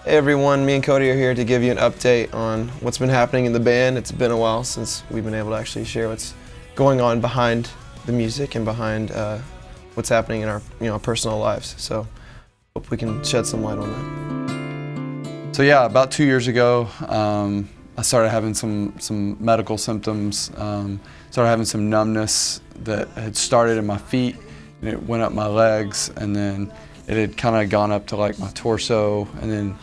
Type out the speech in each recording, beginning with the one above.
Hey everyone, me and Cody are here to give you an update on what's been happening in the band. It's been a while since we've been able to actually share what's going on behind the music and behind what's happening in our personal lives. So hope we can shed some light on that. So yeah, about 2 years ago, I started having some medical symptoms. Started having some numbness that had started in my feet, and it went up my legs, and then it had kind of gone up to like my torso, and then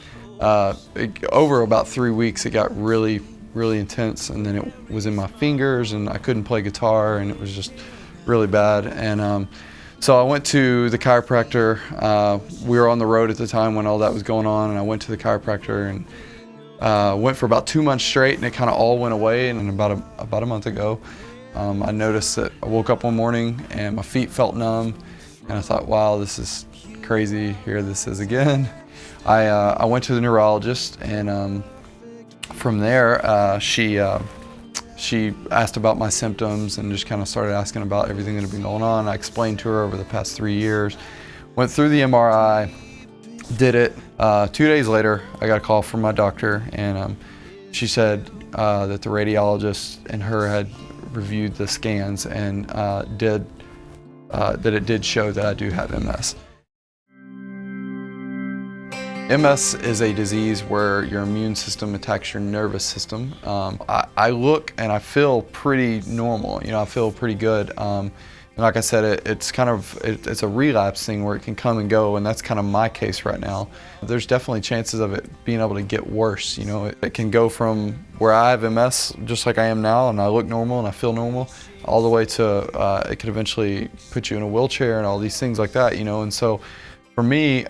over about 3 weeks it got really intense, and then it was in my fingers, and I couldn't play guitar, and it was just really bad. And so I went to the chiropractor. We were on the road at the time when all that was going on, and I went to the chiropractor and went for about 2 months straight, and it kind of all went away. And about a month ago, I noticed that I woke up one morning and my feet felt numb, and I thought, wow, this is crazy. Here this is again. I went to the neurologist, and from there she asked about my symptoms and just kind of started asking about everything that had been going on. I explained to her over the past 3 years. Went through the MRI, did it. 2 days later, I got a call from my doctor, and she said that the radiologist and her had reviewed the scans and that it did show that I do have MS. MS is a disease where your immune system attacks your nervous system. I look and I feel pretty normal. I feel pretty good. And like I said, it's a relapse thing where it can come and go, and that's kind of my case right now. There's definitely chances of it being able to get worse. It can go from where I have MS, just like I am now, and I look normal and I feel normal, all the way to it could eventually put you in a wheelchair and all these things like that. And so for me,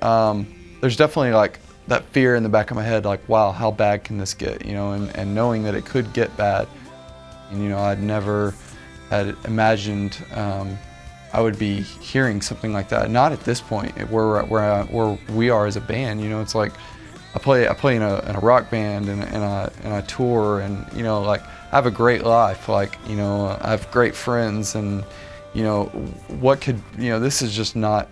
there's definitely like that fear in the back of my head, like, wow, how bad can this get? And knowing that it could get bad. And I'd never had imagined I would be hearing something like that. Not at this point, where we are as a band. It's like I play in a rock band, and I tour, and like I have a great life. Like I have great friends, and what could this is just not.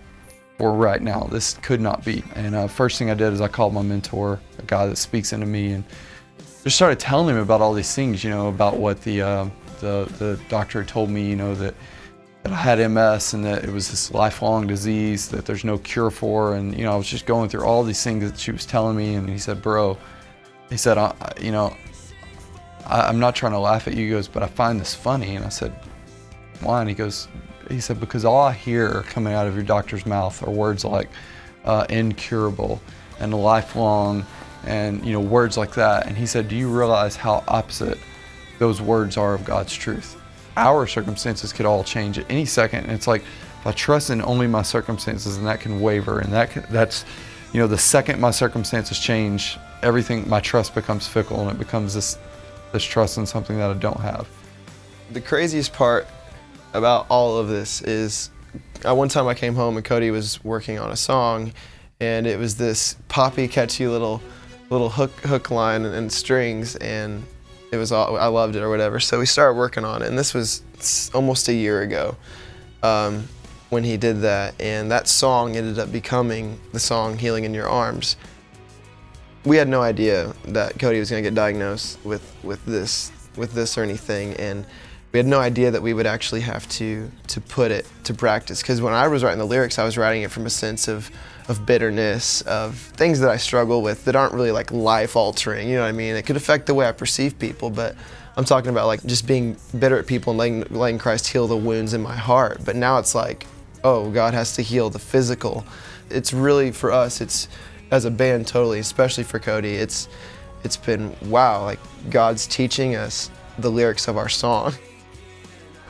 For right now, this could not be. And first thing I did is I called my mentor, a guy that speaks into me, and just started telling him about all these things, about what the doctor told me, that I had MS and that it was this lifelong disease that there's no cure for. And I was just going through all these things that she was telling me, and he said, bro, he said, I'm not trying to laugh at you, he goes, but I find this funny. And I said, why? And he said, because all I hear coming out of your doctor's mouth are words like incurable and lifelong, and words like that. And he said, do you realize how opposite those words are of God's truth? Our circumstances could all change at any second, and it's like, if I trust in only my circumstances, and that can waver, and that's the second my circumstances change, everything, my trust becomes fickle, and it becomes this trust in something that I don't have. The craziest part about all of this is one time I came home and Cody was working on a song, and it was this poppy, catchy little hook line and strings, and it was all, I loved it or whatever. So we started working on it, and this was almost a year ago when he did that, and that song ended up becoming the song "Healing in Your Arms." We had no idea that Cody was going to get diagnosed with this or anything, and we had no idea that we would actually have to put it to practice. Because when I was writing the lyrics, I was writing it from a sense of bitterness, of things that I struggle with that aren't really like life-altering, you know what I mean? It could affect the way I perceive people, but I'm talking about like just being bitter at people and letting Christ heal the wounds in my heart. But now it's like, oh, God has to heal the physical. It's really, for us, it's as a band totally, especially for Cody, it's been, wow, like God's teaching us the lyrics of our song.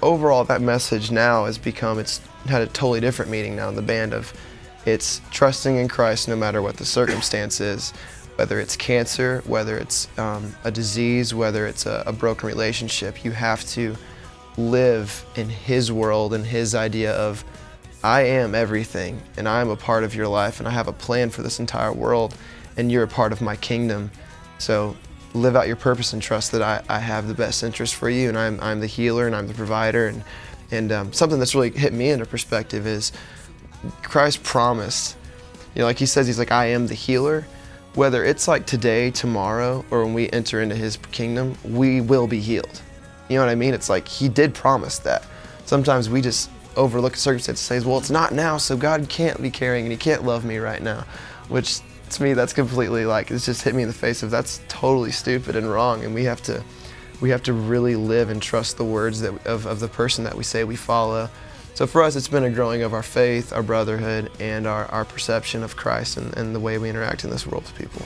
Overall, that message now has become, it's had a totally different meaning now in the band of, it's trusting in Christ no matter what the circumstance is, whether it's cancer, whether it's a disease, whether it's a broken relationship. You have to live in His world and His idea of, I am everything, and I am a part of your life, and I have a plan for this entire world, and you're a part of my kingdom. So live out your purpose and trust that I have the best interest for you, and I'm the healer and I'm the provider. And something that's really hit me into perspective is Christ promised, like He says, He's like, I am the healer, whether it's like today, tomorrow, or when we enter into his kingdom, we will be healed. You know what I mean? It's like he did promise that. Sometimes we just overlook circumstances and say, well, it's not now, so God can't be caring and he can't love me right now. Which to me, that's completely like, it's just hit me in the face of that's totally stupid and wrong, and we have to really live and trust the words of the person that we say we follow. So for us, it's been a growing of our faith, our brotherhood, and our perception of Christ and the way we interact in this world with people.